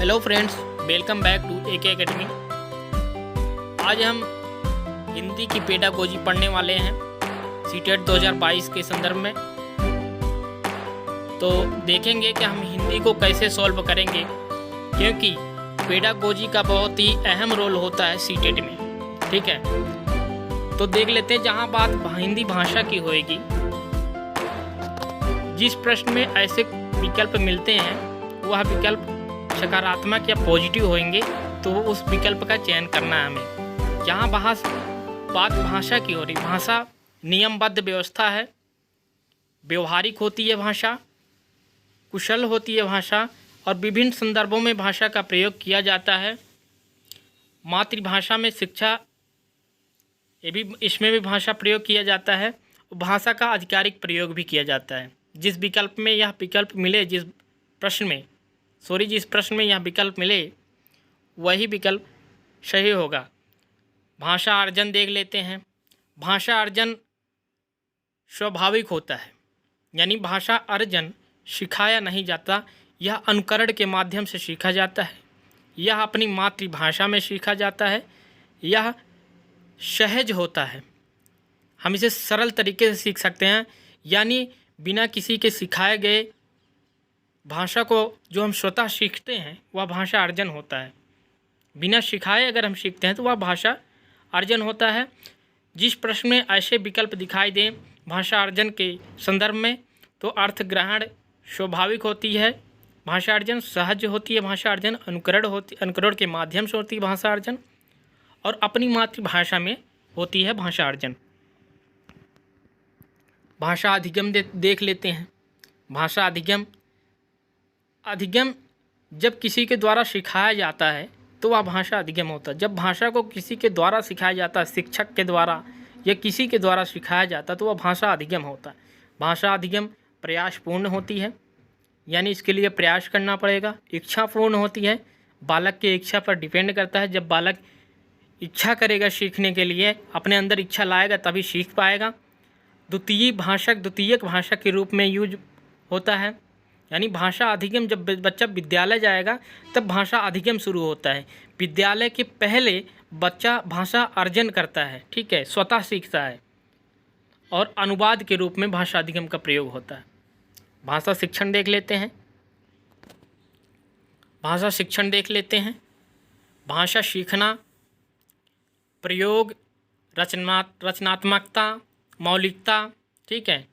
Hello friends, welcome back to AK academy. आज हम हिंदी की पेडागोजी पढ़ने वाले हैं सीटेट 2022 के संदर्भ में। तो देखेंगे कि हम हिंदी को कैसे सॉल्व करेंगे, क्योंकि पेडागोजी का बहुत ही अहम रोल होता है सीटेट में। ठीक है, तो देख लेते हैं। जहाँ बात हिंदी भाषा की होएगी, जिस प्रश्न में ऐसे विकल्प मिलते हैं वह विकल्प सकारात्मक या पॉजिटिव होंगे, तो उस विकल्प का चयन करना है हमें। जहाँ बात भाषा की हो रही, भाषा नियमबद्ध व्यवस्था है, व्यवहारिक होती है भाषा, कुशल होती है भाषा, और विभिन्न संदर्भों में भाषा का प्रयोग किया जाता है। मातृभाषा में शिक्षा, ये भी इसमें भी भाषा प्रयोग किया जाता है। भाषा का आधिकारिक प्रयोग भी किया जाता है। जिस विकल्प में यह विकल्प मिले, जिस प्रश्न में यह विकल्प मिले, वही विकल्प सही होगा। भाषा अर्जन देख लेते हैं। भाषा अर्जन स्वाभाविक होता है, यानी भाषा अर्जन सिखाया नहीं जाता, यह अनुकरण के माध्यम से सीखा जाता है। यह अपनी मातृभाषा में सीखा जाता है। यह सहज होता है, हम इसे सरल तरीके से सीख सकते हैं, यानी बिना किसी के सिखाए गए भाषा को जो हम स्वतः सीखते हैं वह भाषा अर्जन होता है। बिना सिखाए अगर हम सीखते हैं तो वह भाषा अर्जन होता है। जिस प्रश्न में ऐसे विकल्प दिखाई दें भाषा अर्जन के संदर्भ में, तो अर्थ ग्रहण स्वाभाविक होती है भाषा अर्जन, सहज होती है भाषा अर्जन, अनुकरण के माध्यम से होती है भाषा अर्जन, और अपनी मातृभाषा में होती है भाषा अर्जन। भाषा अधिगम देख लेते हैं। भाषा अधिगम जब किसी के द्वारा सिखाया जाता है तो वह भाषा अधिगम होता है। जब भाषा को किसी के द्वारा सिखाया जाता है, शिक्षक के द्वारा या किसी के द्वारा सिखाया जाता है, तो वह भाषा अधिगम होता है। भाषा अधिगम प्रयासपूर्ण होती है, यानी इसके लिए प्रयास करना पड़ेगा। इच्छापूर्ण होती है, बालक की इच्छा पर डिपेंड करता है। जब बालक इच्छा करेगा सीखने के लिए, अपने अंदर इच्छा लाएगा, तभी सीख पाएगा। द्वितीयक भाषा के रूप में यूज होता है, यानी भाषा अधिगम जब बच्चा विद्यालय जाएगा तब भाषा अधिगम शुरू होता है। विद्यालय के पहले बच्चा भाषा अर्जन करता है, ठीक है, स्वतः सीखता है, और अनुवाद के रूप में भाषा अधिगम का प्रयोग होता है। भाषा शिक्षण देख लेते हैं। भाषा सीखना, प्रयोग, रचनात्मकता, मौलिकता, ठीक है,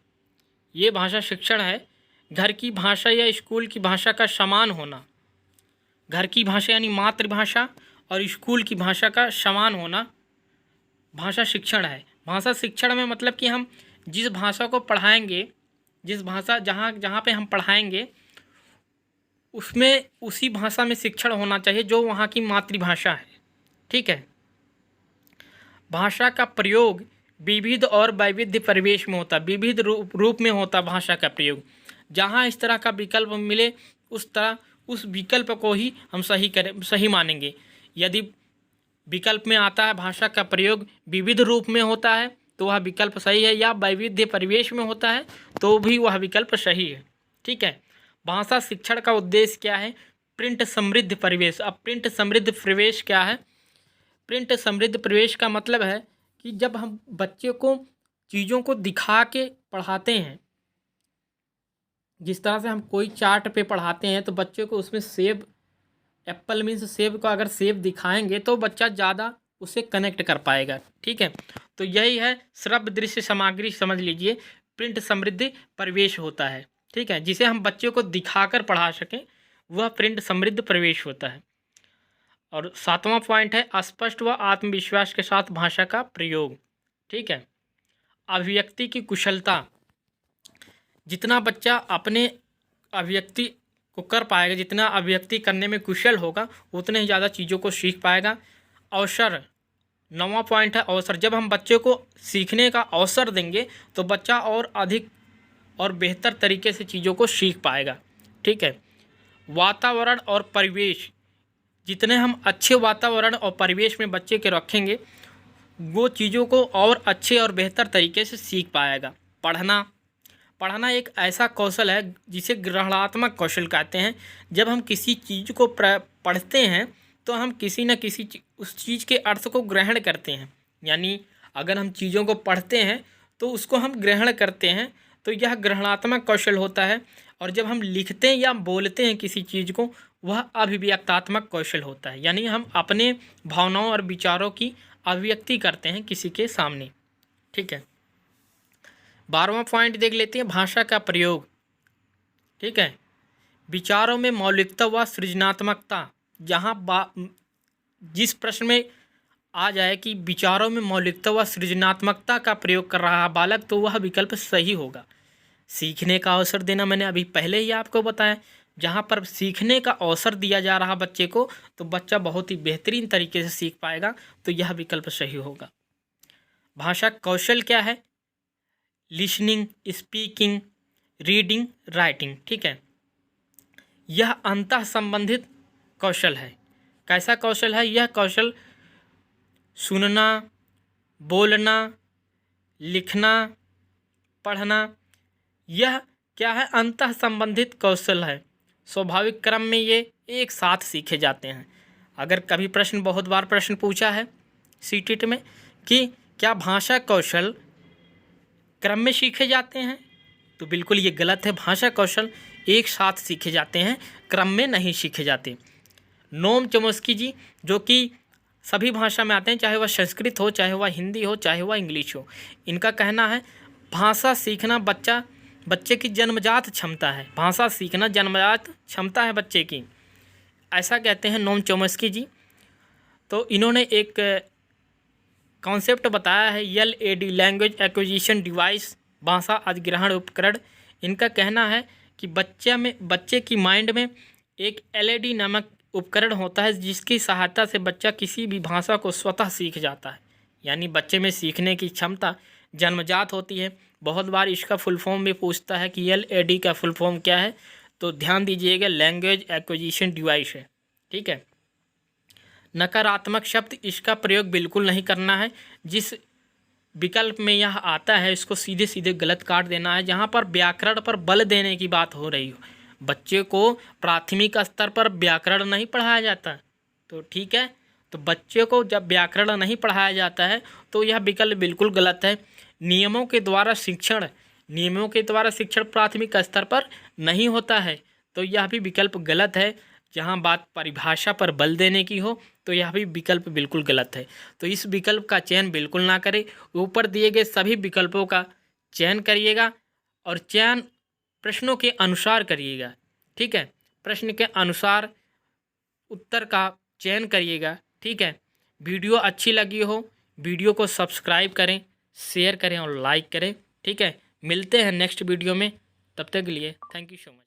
ये भाषा शिक्षण है। घर की भाषा या स्कूल की भाषा का समान होना, घर की भाषा यानी मातृभाषा और स्कूल की भाषा का समान होना भाषा शिक्षण है। भाषा शिक्षण में मतलब कि हम जिस भाषा को पढ़ाएंगे, जिस भाषा जहाँ पे हम पढ़ाएंगे उसमें उसी भाषा में शिक्षण होना चाहिए जो वहाँ की मातृभाषा है। ठीक है। भाषा का प्रयोग विविध और वैविध्य परिवेश में होता है, विविध रूप में होता भाषा का प्रयोग। जहाँ इस तरह का विकल्प मिले उस विकल्प को ही हम सही मानेंगे। यदि विकल्प में आता है भाषा का प्रयोग विविध रूप में होता है तो वह विकल्प सही है, या वैविध्य परिवेश में होता है तो भी वह विकल्प सही है। ठीक है। भाषा शिक्षण का उद्देश्य क्या है? प्रिंट समृद्ध परिवेश। अब प्रिंट समृद्ध परिवेश क्या है? प्रिंट समृद्ध परिवेश का मतलब है कि जब हम बच्चे को चीज़ों को दिखा के पढ़ाते हैं, जिस तरह से हम कोई चार्ट पे पढ़ाते हैं तो बच्चे को उसमें सेब, एप्पल मीन्स सेब का अगर सेब दिखाएंगे तो बच्चा ज़्यादा उससे कनेक्ट कर पाएगा। ठीक है। तो यही है श्रव्य दृश्य सामग्री, समझ लीजिए, प्रिंट समृद्ध परिवेश होता है। ठीक है, जिसे हम बच्चे को दिखाकर पढ़ा सकें वह प्रिंट समृद्ध परिवेश होता है। और 7वां पॉइंट है स्पष्ट व आत्मविश्वास के साथ भाषा का प्रयोग। ठीक है। अभिव्यक्ति की कुशलता, जितना बच्चा अपने अभिव्यक्ति को कर पाएगा, जितना अभिव्यक्ति करने में कुशल होगा, उतने ही ज़्यादा चीज़ों को सीख पाएगा। अवसर, 9वां पॉइंट है अवसर। जब हम बच्चे को सीखने का अवसर देंगे तो बच्चा और अधिक और बेहतर तरीके से चीज़ों को सीख पाएगा। ठीक है। वातावरण और परिवेश, जितने हम अच्छे वातावरण और परिवेश में बच्चे के रखेंगे वो चीज़ों को और अच्छे और बेहतर तरीके से सीख पाएगा। पढ़ना एक ऐसा कौशल है जिसे ग्रहणात्मक कौशल कहते हैं। जब हम किसी चीज़ को पढ़ते हैं तो हम किसी न किसी उस चीज़ के अर्थ को ग्रहण करते हैं। यानी अगर हम चीज़ों को पढ़ते हैं तो उसको हम ग्रहण करते हैं, तो यह ग्रहणात्मक कौशल होता है। और जब हम लिखते हैं या बोलते हैं किसी चीज़ को, वह अभिव्यक्तात्मक कौशल होता है। यानी हम अपने भावनाओं और विचारों की अभिव्यक्ति करते हैं किसी के सामने। ठीक है, 12वां पॉइंट देख लेते हैं, भाषा का प्रयोग। ठीक है, विचारों में मौलिकता व सृजनात्मकता। जहाँ जिस प्रश्न में आ जाए कि विचारों में मौलिकता व सृजनात्मकता का प्रयोग कर रहा है बालक, तो वह विकल्प सही होगा। सीखने का अवसर देना, मैंने अभी पहले ही आपको बताया, जहाँ पर सीखने का अवसर दिया जा रहा बच्चे को, तो बच्चा बहुत ही बेहतरीन तरीके से सीख पाएगा, तो यह विकल्प सही होगा। भाषा कौशल क्या है? Listening, speaking, reading, writing. ठीक है, यह अंतः संबंधित कौशल है। कैसा कौशल है? यह कौशल सुनना, बोलना, लिखना, पढ़ना, यह क्या है? अंतः संबंधित कौशल है। स्वाभाविक क्रम में ये एक साथ सीखे जाते हैं। अगर कभी प्रश्न, बहुत बार प्रश्न पूछा है सीटेट में कि क्या भाषा कौशल क्रम में सीखे जाते हैं, तो बिल्कुल ये गलत है। भाषा कौशल एक साथ सीखे जाते हैं, क्रम में नहीं सीखे जाते। नोम चॉम्स्की जी, जो कि सभी भाषा में आते हैं, चाहे वह संस्कृत हो, चाहे वह हिंदी हो, चाहे वह इंग्लिश हो, इनका कहना है भाषा सीखना बच्चे की जन्मजात क्षमता है। भाषा सीखना जन्मजात क्षमता है बच्चे की, ऐसा कहते हैं नोम चॉम्स्की जी। तो इन्होंने एक कॉन्सेप्ट बताया है LAD, लैंग्वेज एक्विजिशन डिवाइस, भाषा अधिग्रहण उपकरण। इनका कहना है कि बच्चे की माइंड में एक LAD नामक उपकरण होता है, जिसकी सहायता से बच्चा किसी भी भाषा को स्वतः सीख जाता है। यानी बच्चे में सीखने की क्षमता जन्मजात होती है। बहुत बार इसका फुल फॉर्म भी पूछता है कि LAD का फुल फॉर्म क्या है, तो ध्यान दीजिएगा, लैंग्वेज एक्विजिशन डिवाइस है। ठीक है, नकारात्मक शब्द, इसका प्रयोग बिल्कुल नहीं करना है। जिस विकल्प में यह आता है, इसको सीधे सीधे गलत काट देना है। जहाँ पर व्याकरण पर बल देने की बात हो रही हो, बच्चे को प्राथमिक स्तर पर व्याकरण नहीं पढ़ाया जाता, तो ठीक है, तो बच्चे को जब व्याकरण नहीं पढ़ाया जाता है तो यह विकल्प बिल्कुल गलत है। नियमों के द्वारा शिक्षण प्राथमिक स्तर पर नहीं होता है, तो यह भी विकल्प गलत है। जहाँ बात परिभाषा पर बल देने की हो, तो यह भी विकल्प बिल्कुल गलत है। तो इस विकल्प का चयन बिल्कुल ना करें। ऊपर दिए गए सभी विकल्पों का चयन करिएगा और चयन प्रश्नों के अनुसार करिएगा। ठीक है, प्रश्न के अनुसार उत्तर का चयन करिएगा। ठीक है, वीडियो अच्छी लगी हो, वीडियो को सब्सक्राइब करें, शेयर करें और लाइक करें। ठीक है, मिलते हैं नेक्स्ट वीडियो में, तब तक के लिए थैंक यू सो मच।